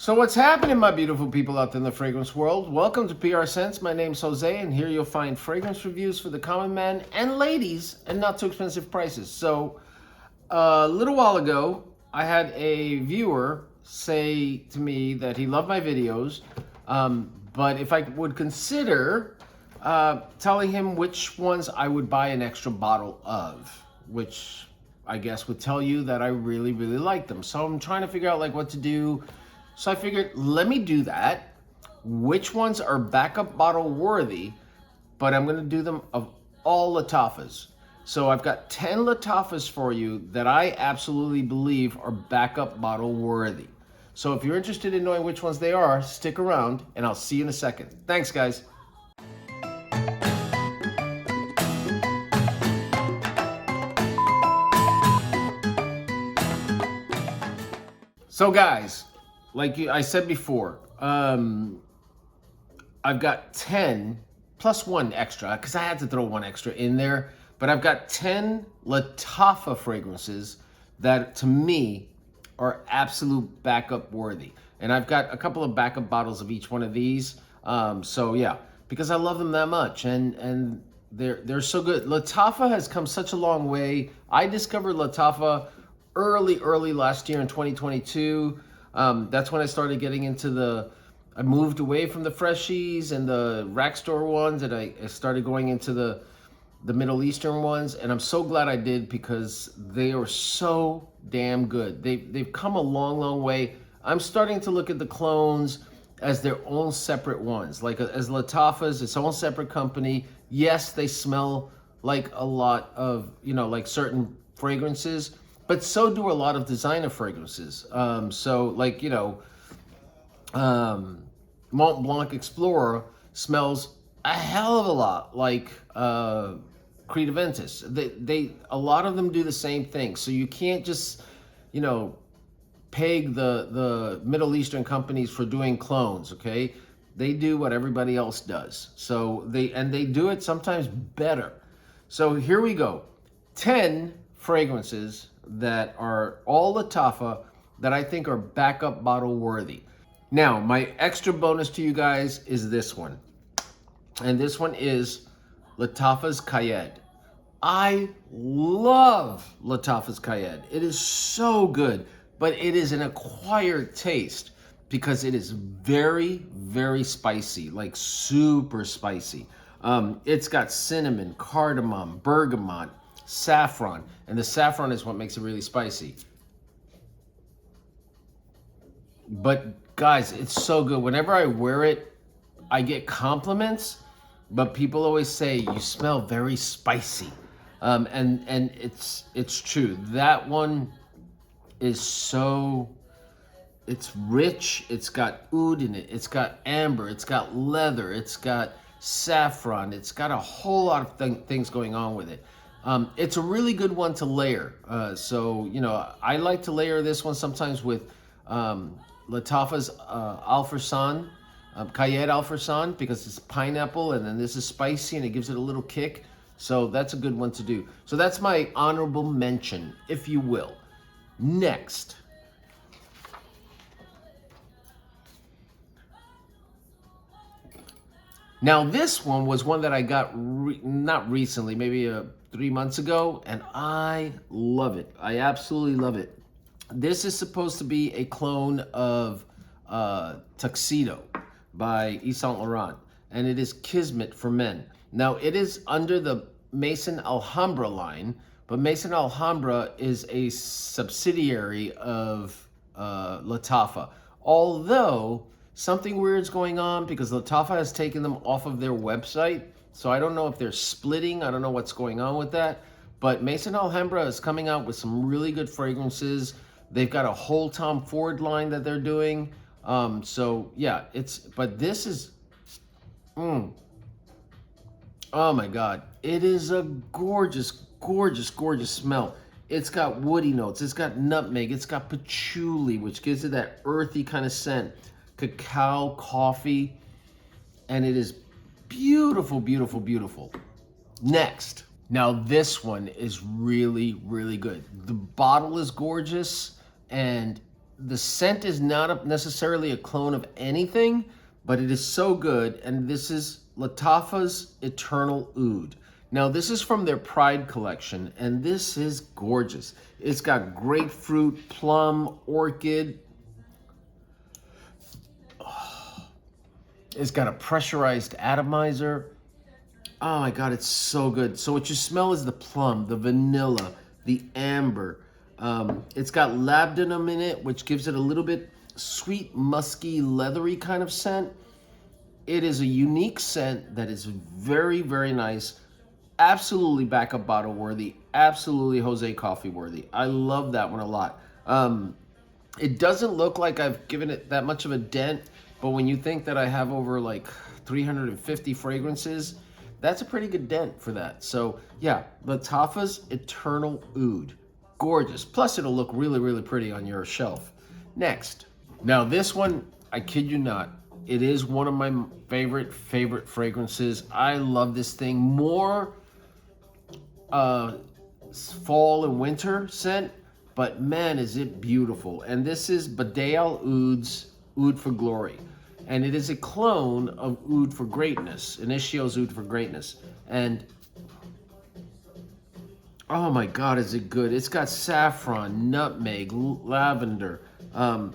So what's happening, my beautiful people out there in the fragrance world? Welcome to PR Scents. My name's Jose, and here you'll find fragrance reviews for the common man and ladies and not too expensive prices. So a little while ago, I had a viewer say to me that he loved my videos, but if I would consider telling him which ones I would buy an extra bottle of, which I guess would tell you that I really, really like them. So I'm trying to figure out like what to do. So I figured, let me do that. Which ones are backup bottle worthy, but I'm gonna do them of all Lattafas. So I've got 10 Lattafas for you that I absolutely believe are backup bottle worthy. So if you're interested in knowing which ones they are, stick around and I'll see you in a second. Thanks, guys. So guys, like I said before, I've got 10 plus one extra, because I had to throw one extra in there, but I've got 10 Lattafa fragrances that to me are absolute backup worthy. And I've got a couple of backup bottles of each one of these. So yeah, because I love them that much, and they're so good. Lattafa has come such a long way. I discovered Lattafa early last year in 2022. That's when I started getting into I moved away from the freshies and the rack store ones, and I started going into the Middle Eastern ones, and I'm so glad I did because they are so damn good. They've come a long way. I'm starting to look at the clones as their own separate ones, like as Lattafa's its own separate company. Yes, they smell like a lot of, like certain fragrances, but so do a lot of designer fragrances. So like, Mont Blanc Explorer smells a hell of a lot like Creed Aventus. A lot of them do the same thing. So you can't just, peg the Middle Eastern companies for doing clones, okay? They do what everybody else does. So they do it sometimes better. So here we go. 10 fragrances that are all Lattafa that I think are backup bottle worthy. Now, my extra bonus to you guys is this one. And this one is Lattafa's Qaed. I love Lattafa's Qaed. It is so good, but it is an acquired taste because it is very, very spicy, like super spicy. It's got cinnamon, cardamom, bergamot, saffron, and the saffron is what makes it really spicy. But guys, it's so good. Whenever I wear it, I get compliments, but people always say you smell very spicy, and it's true. That one is it's rich. It's got oud in it. It's got amber. It's got leather. It's got saffron. It's got a whole lot of things going on with it. It's a really good one to layer. So, I like to layer this one sometimes with Lattafa's Alfarsan, Qaed Alfarsan, because it's pineapple and then this is spicy and it gives it a little kick. So that's a good one to do. So that's my honorable mention, if you will. Next. Now this one was one that I got not recently, maybe 3 months ago, and I love it. I absolutely love it. This is supposed to be a clone of Tuxedo by Yves Saint Laurent, and it is Kismet for men. Now it is under the Maison Alhambra line, but Maison Alhambra is a subsidiary of Lattafa. Although something weird's going on because Lattafa has taken them off of their website. So I don't know if they're splitting. I don't know what's going on with that. But Maison Alhambra is coming out with some really good fragrances. They've got a whole Tom Ford line that they're doing. So yeah, but this is, oh my God. It is a gorgeous, gorgeous, gorgeous smell. It's got woody notes. It's got nutmeg. It's got patchouli, which gives it that earthy kind of scent. Cacao, coffee, and it is beautiful, beautiful, beautiful. Next. Now this one is really, really good. The bottle is gorgeous, and The scent is not necessarily a clone of anything, but it is so good. And this is Lattafa's Eternal Oud. Now, this is from their Pride collection, and this is gorgeous. It's got grapefruit, plum, orchid. It's got a pressurized atomizer. Oh my God, it's so good. So what you smell is the plum, the vanilla, the amber. It's got labdanum in it, which gives it a little bit sweet, musky, leathery kind of scent. It is a unique scent that is very, very nice. Absolutely backup bottle worthy. Absolutely Jose Coffee worthy. I love that one a lot. It doesn't look like I've given it that much of a dent, but when you think that I have over like 350 fragrances, that's a pretty good dent for that. So yeah, Lattafa's Eternal Oud. Gorgeous. Plus it'll look really, really pretty on your shelf. Next. Now this one, I kid you not, it is one of my favorite fragrances. I love this thing more fall and winter scent, but man, is it beautiful. And this is Abiyed Rouge's Oud For Glory. And it is a clone of Oud For Greatness, Initio's Oud For Greatness. And oh my God, is it good. It's got saffron, nutmeg, lavender, oud,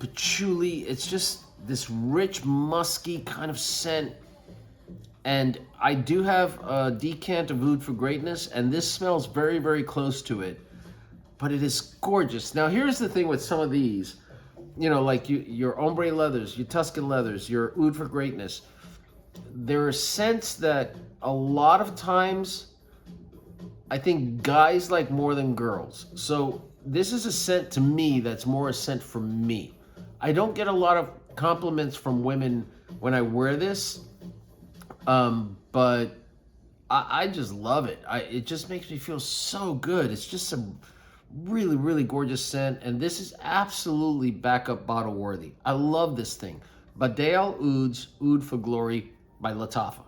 patchouli. It's just this rich, musky kind of scent. And I do have a decant of Oud For Greatness, and this smells very, very close to it. But it is gorgeous. Now, here's the thing with some of these. You know, like your ombre leathers, your Tuscan leathers, your Oud For Greatness. There are scents that a lot of times I think guys like more than girls. So this is a scent to me that's more a scent for me. I don't get a lot of compliments from women when I wear this, but I just love it. It just makes me feel so good. It's just a really, really gorgeous scent, and this is absolutely backup bottle worthy. I love this thing. Abiyed Rouge's Oud For Glory by Lattafa.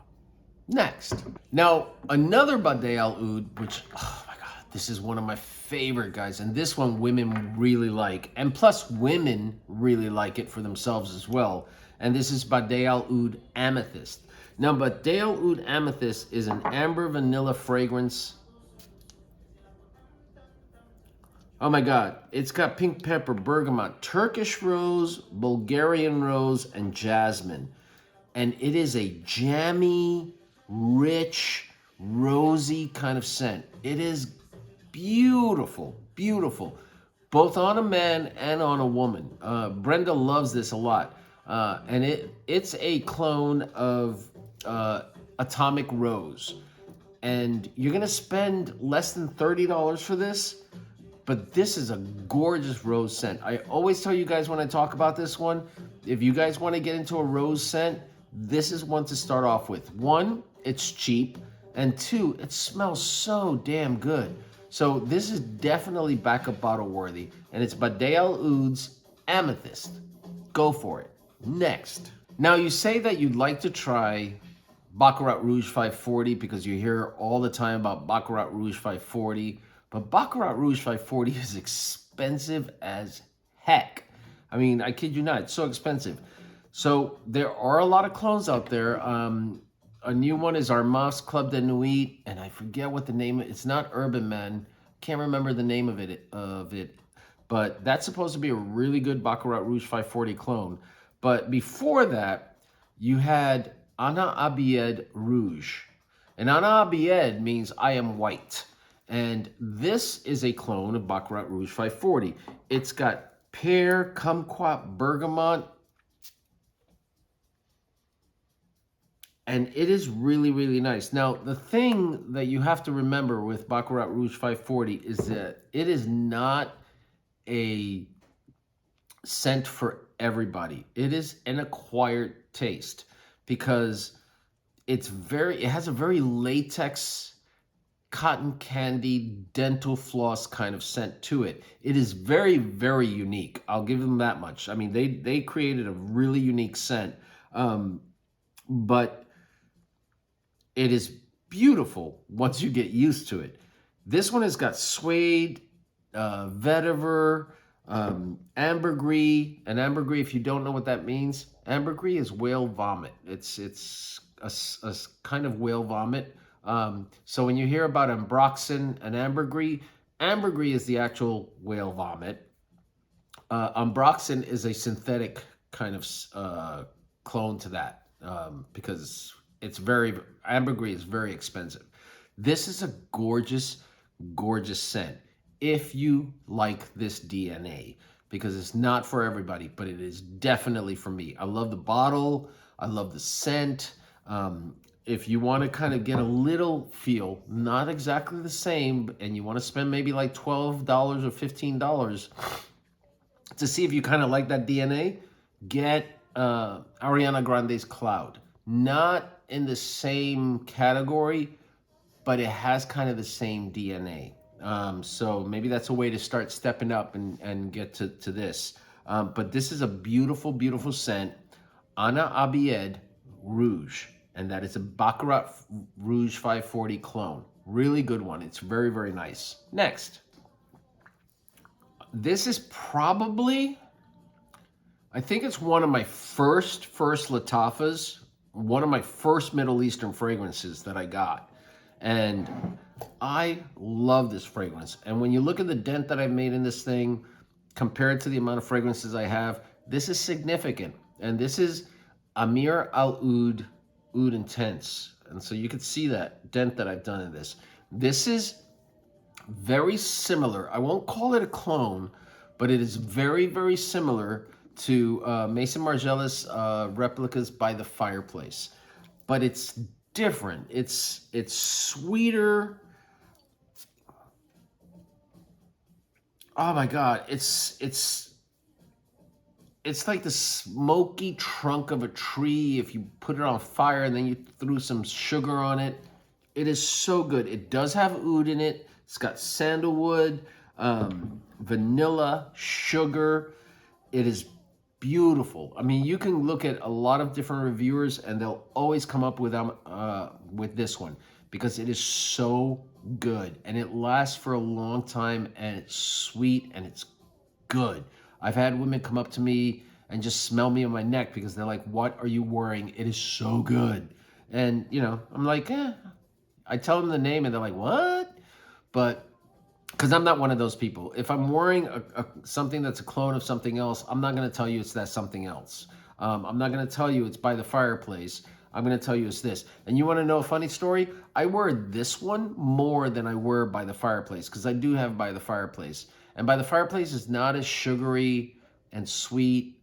Next. Now, another Abiyed Oud, which, oh my God, this is one of my favorite guys, and this one women really like, and plus women really like it for themselves as well, and this is Abiyed Oud Amethyst. Now, Abiyed Oud Amethyst is an amber vanilla fragrance. Oh my God, it's got pink pepper, bergamot, Turkish rose, Bulgarian rose, and jasmine. And it is a jammy, rich, rosy kind of scent. It is beautiful, beautiful, both on a man and on a woman. Brenda loves this a lot. And it's a clone of Atomic Rose. And you're gonna spend less than $30 for this, but this is a gorgeous rose scent. I always tell you guys when I talk about this one, if you guys want to get into a rose scent, this is one to start off with. One, it's cheap, and two, it smells so damn good. So this is definitely backup bottle worthy, and it's Abiyed Rouge's Amethyst. Go for it. Next. Now you say that you'd like to try Baccarat Rouge 540 because you hear all the time about Baccarat Rouge 540. But Baccarat Rouge 540 is expensive as heck. I mean, I kid you not, it's so expensive. So there are a lot of clones out there. A new one is Armas Club de Nuit, and I forget what the name is. It's not Urban Man. Can't remember the name of it. But that's supposed to be a really good Baccarat Rouge 540 clone. But before that, you had Abiyed Rouge. And Abiyed means I am white. And this is a clone of Baccarat Rouge 540. It's got pear, kumquat, bergamot. And it is really, really nice. Now, the thing that you have to remember with Baccarat Rouge 540 is that it is not a scent for everybody. It is an acquired taste because it has a very latex, cotton candy, dental floss kind of scent to it. It is very, very unique. I'll give them that much. I mean, they created a really unique scent, but it is beautiful once you get used to it. This one has got suede, vetiver, Ambergris, and ambergris, if you don't know what that means, ambergris is whale vomit. It's a kind of whale vomit. So when you hear about ambroxan and ambergris, ambergris is the actual whale vomit. Ambroxan is a synthetic kind of clone to that, because it's ambergris is very expensive. This is a gorgeous, gorgeous scent if you like this DNA, because it's not for everybody, but it is definitely for me. I love the bottle. I love the scent. If you want to kind of get a little feel, not exactly the same, and you want to spend maybe like $12 or $15 to see if you kind of like that DNA, get Ariana Grande's Cloud. Not in the same category, but it has kind of the same DNA. So maybe that's a way to start stepping up and get to this. But this is a beautiful, beautiful scent. Ana Abiyed Rouge. And that is a Baccarat Rouge 540 clone. Really good one. It's very, very nice. Next. This is probably, I think it's one of my first Lattafas, one of my first Middle Eastern fragrances that I got. And I love this fragrance. And when you look at the dent that I've made in this thing, compared to the amount of fragrances I have, this is significant. And this is Ameer Oud Intense. And so you can see that dent that I've done in this. This is very similar. I won't call it a clone, but it is very, very similar to Maison Margiela's replicas by the fireplace. But it's different. It's sweeter. Oh my God, it's like the smoky trunk of a tree if you put it on fire and then you threw some sugar on it. It is so good. It does have oud in it. It's got sandalwood, vanilla, sugar. It is beautiful. I mean, you can look at a lot of different reviewers and they'll always come up with this one because it is so good and it lasts for a long time and it's sweet and it's good. I've had women come up to me and just smell me on my neck because they're like, what are you wearing? It is so good. And, you know, I'm like, I tell them the name and they're like, what? But because I'm not one of those people. If I'm wearing something that's a clone of something else, I'm not going to tell you it's that something else. I'm not going to tell you it's by the fireplace. I'm going to tell you it's this. And you want to know a funny story? I wear this one more than I wear by the fireplace because I do have by the fireplace. And by the fireplace is not as sugary and sweet.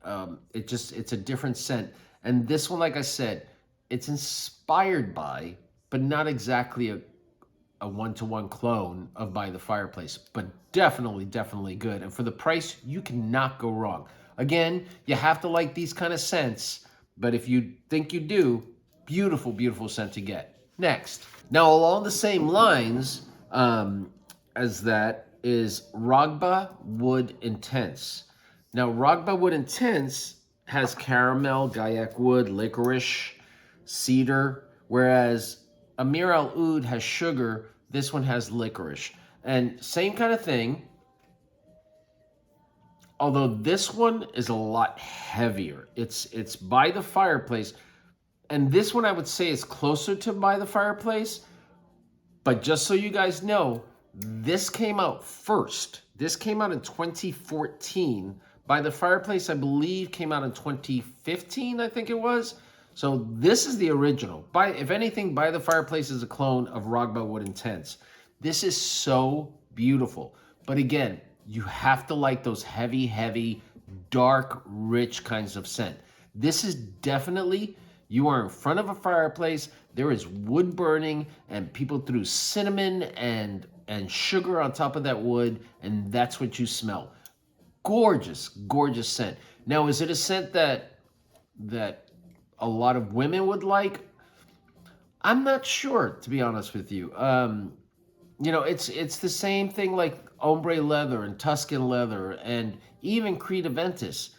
It's a different scent. And this one, like I said, it's inspired by, but not exactly a one-to-one clone of By the Fireplace, but definitely good. And for the price, you cannot go wrong. Again, you have to like these kind of scents, but if you think you do, beautiful, beautiful scent to get. Next. Now, along the same lines as that is Raghba Wood Intense. Now, Raghba Wood Intense has caramel, gaiac wood, licorice, cedar, whereas Ameer Oud has sugar. This one has licorice. And same kind of thing, although this one is a lot heavier. It's by the fireplace. And this one I would say is closer to by the fireplace. But just so you guys know, this came out first. This came out in 2014. By the Fireplace, I believe, came out in 2015, I think it was. So this is the original. If anything, By the Fireplace is a clone of Raghba Wood Intense. This is so beautiful. But again, you have to like those heavy, dark, rich kinds of scent. This is definitely, you are in front of a fireplace, there is wood burning, and people threw cinnamon and sugar on top of that wood, and that's what you smell. Gorgeous, gorgeous scent. Now, is it a scent that a lot of women would like? I'm not sure, to be honest with you. You know, it's the same thing like ombre leather and Tuscan leather and even Creed Aventus.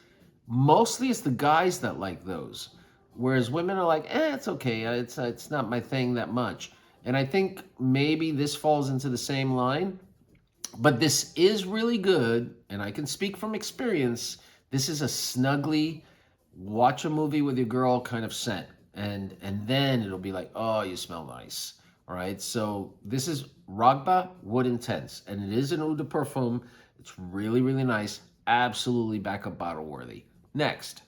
Mostly it's the guys that like those, whereas women are like, it's okay, it's not my thing that much. And I think maybe this falls into the same line, But this is really good, and I can speak from experience. This is a snuggly, watch a movie with your girl kind of scent. And then it'll be like, oh, you smell nice. All right. So this is Raghba Wood Intense, and it is an Oud de Parfum. It's really, really nice. Absolutely backup bottle worthy. Next.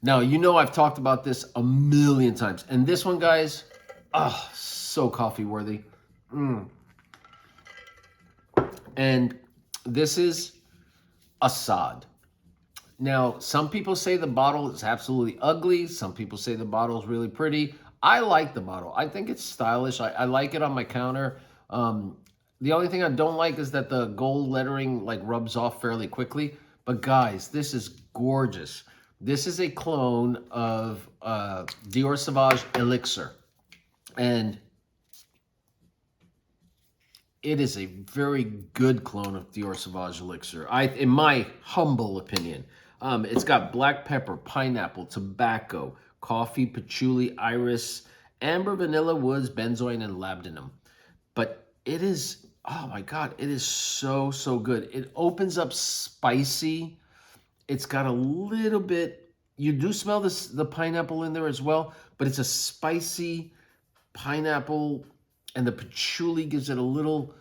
Now, you know I've talked about this a million times. And this one, guys, oh, so coffee worthy. And this is Asad. Now, some people say the bottle is absolutely ugly. Some people say the bottle is really pretty. I like the bottle. I think it's stylish. I like it on my counter. The only thing I don't like is that the gold lettering like rubs off fairly quickly. But guys, this is gorgeous. This is a clone of Dior Sauvage Elixir. And it is a very good clone of Dior Sauvage Elixir, in my humble opinion. It's got black pepper, pineapple, tobacco, coffee, patchouli, iris, amber, vanilla, woods, benzoin, and labdanum. But it is, oh my God, it is so, so good. It opens up spicy. It's got a little bit, you do smell the pineapple in there as well, but it's a spicy pineapple, and the patchouli gives it a little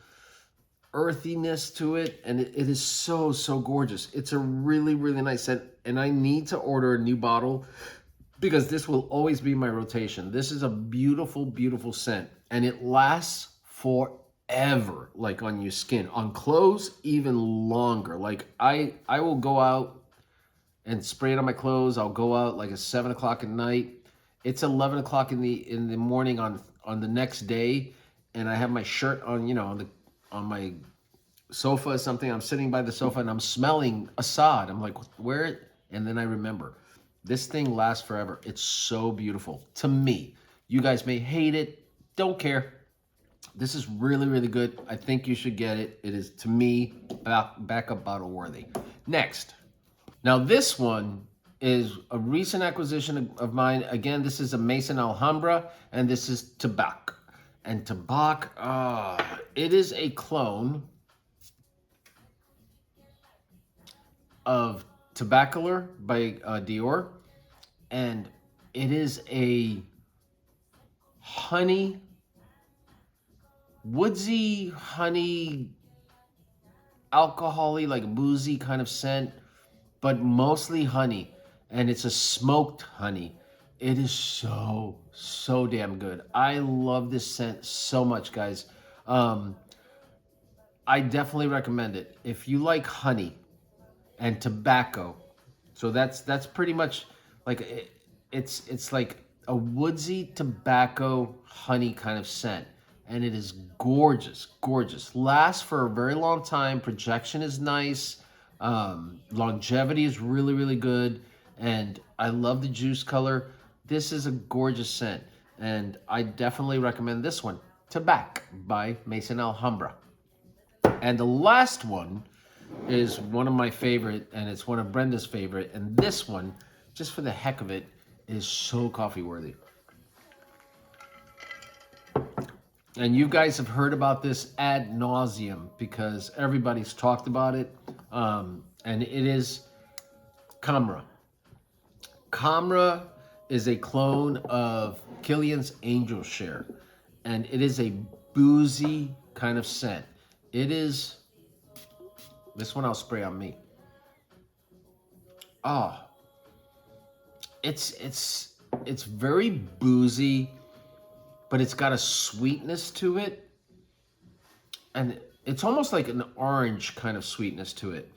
earthiness to it, and it is so, so gorgeous. It's a really, really nice scent, and I need to order a new bottle because this will always be my rotation. This is a beautiful, beautiful scent, and it lasts forever, like on your skin. On clothes, even longer. Like I will go out and spray it on my clothes. I'll go out like at 7 o'clock at night. It's 11 o'clock in the morning on the next day, and I have my shirt on, you know, on my sofa or something. I'm sitting by the sofa and I'm smelling Asad. I'm like, where? And then I remember, this thing lasts forever. It's so beautiful to me. You guys may hate it. Don't care. This is really, really good. I think you should get it. It is, to me, backup bottle worthy. Next. Now this one is a recent acquisition of mine. Again, this is a Maison Alhambra, and this is Tabac. And Tabac, it is a clone of Tabacular by Dior, and it is a honey, woodsy, honey, alcohol-y, like boozy kind of scent, but mostly honey, and it's a smoked honey. It is so, so damn good. I love this scent so much, guys. I definitely recommend it. If you like honey and tobacco, so that's pretty much like, it's like a woodsy tobacco honey kind of scent. And it is gorgeous, gorgeous. Lasts for a very long time. Projection is nice. Longevity is really, really good. And I love the juice color. This is a gorgeous scent. And I definitely recommend this one, Tabac by Maison Alhambra. And the last one is one of my favorite, and it's one of Brenda's favorite. And this one, just for the heck of it, is so coffee worthy. And you guys have heard about this ad nauseum because everybody's talked about it. And it is Khamrah. Khamrah is a clone of Kilian's Angel Share, and it is a boozy kind of scent. It is, this one I'll spray on me. Oh, it's very boozy, but it's got a sweetness to it, and it's almost like an orange kind of sweetness to it,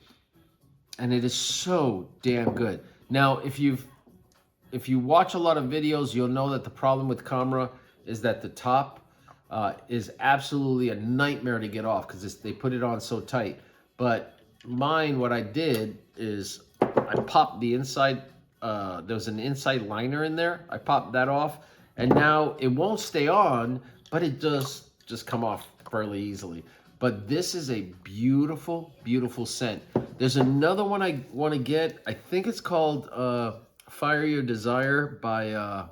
and it is so damn good. Now, if you watch a lot of videos, you'll know that the problem with Khamrah is that the top is absolutely a nightmare to get off because they put it on so tight. But mine, what I did is I popped the inside, there was an inside liner in there. I popped that off, and now it won't stay on, but it does just come off fairly easily. But this is a beautiful, beautiful scent. There's another one I want to get. I think it's called Fire Your Desire by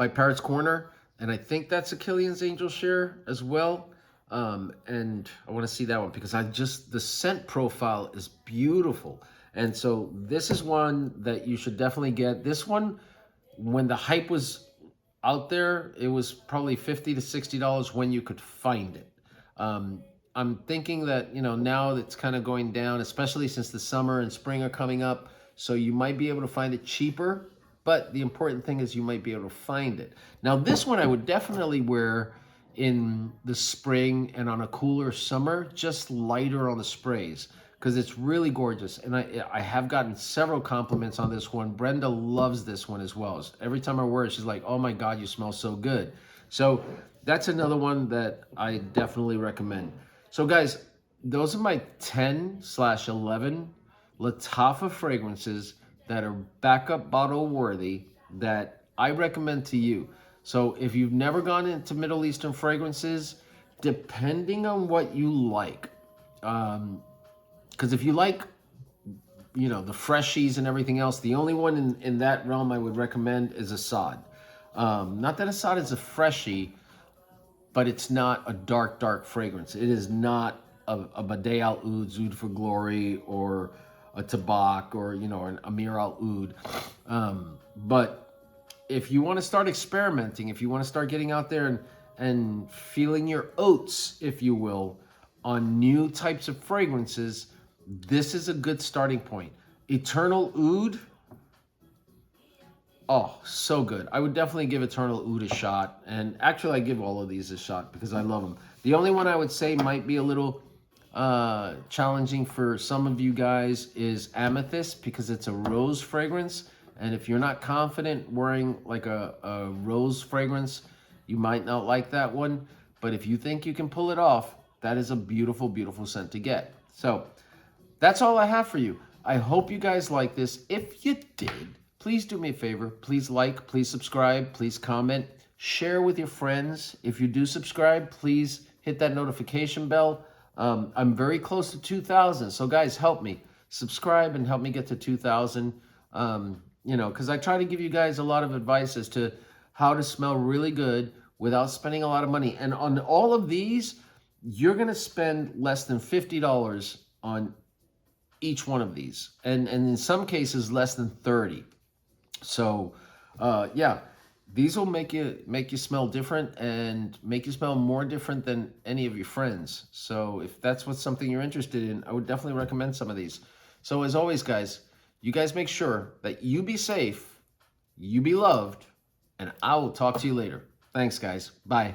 Parrots Corner, and I think that's a Kilian's Angel Share as well. And I want to see that one because the scent profile is beautiful. And so this is one that you should definitely get. This one, when the hype was out there, it was probably $50 to $60 when you could find it. I'm thinking that, now it's kind of going down, especially since the summer and spring are coming up. So you might be able to find it cheaper, but the important thing is you might be able to find it. Now, this one I would definitely wear in the spring and on a cooler summer, just lighter on the sprays, because it's really gorgeous. And I have gotten several compliments on this one. Brenda loves this one as well. Every time I wear it, she's like, oh my God, you smell so good. So that's another one that I definitely recommend. So guys, those are my 10/11 Lattafa fragrances that are backup bottle worthy that I recommend to you. So if you've never gone into Middle Eastern fragrances, depending on what you like, because if you like, the freshies and everything else, the only one in that realm I would recommend is Asad. Not that Asad is a freshie, but it's not a dark fragrance. It is not a Abiyed Rouge, Oud For Glory, or a Tabac, or an Ameer Oud. But if you want to start experimenting, if you want to start getting out there and feeling your oats, if you will, on new types of fragrances, this is a good starting point. Eternal Oud, oh, so good. I would definitely give Eternal Oud a shot. And actually, I give all of these a shot because I love them. The only one I would say might be a little challenging for some of you guys is Amethyst, because it's a rose fragrance. And if you're not confident wearing like a rose fragrance, you might not like that one. But if you think you can pull it off, that is a beautiful, beautiful scent to get. So that's all I have for you. I hope you guys like this. If you did, please do me a favor. Please like, please subscribe, please comment, share with your friends. If you do subscribe, please hit that notification bell. I'm very close to 2,000. So guys, help me. Subscribe and help me get to 2,000. Because I try to give you guys a lot of advice as to how to smell really good without spending a lot of money. And on all of these, you're going to spend less than $50 on each one of these. And in some cases, less than 30. So, yeah, these will make you smell different and make you smell more different than any of your friends. So if that's something you're interested in, I would definitely recommend some of these. So as always, guys, you guys make sure that you be safe, you be loved, and I will talk to you later. Thanks, guys. Bye.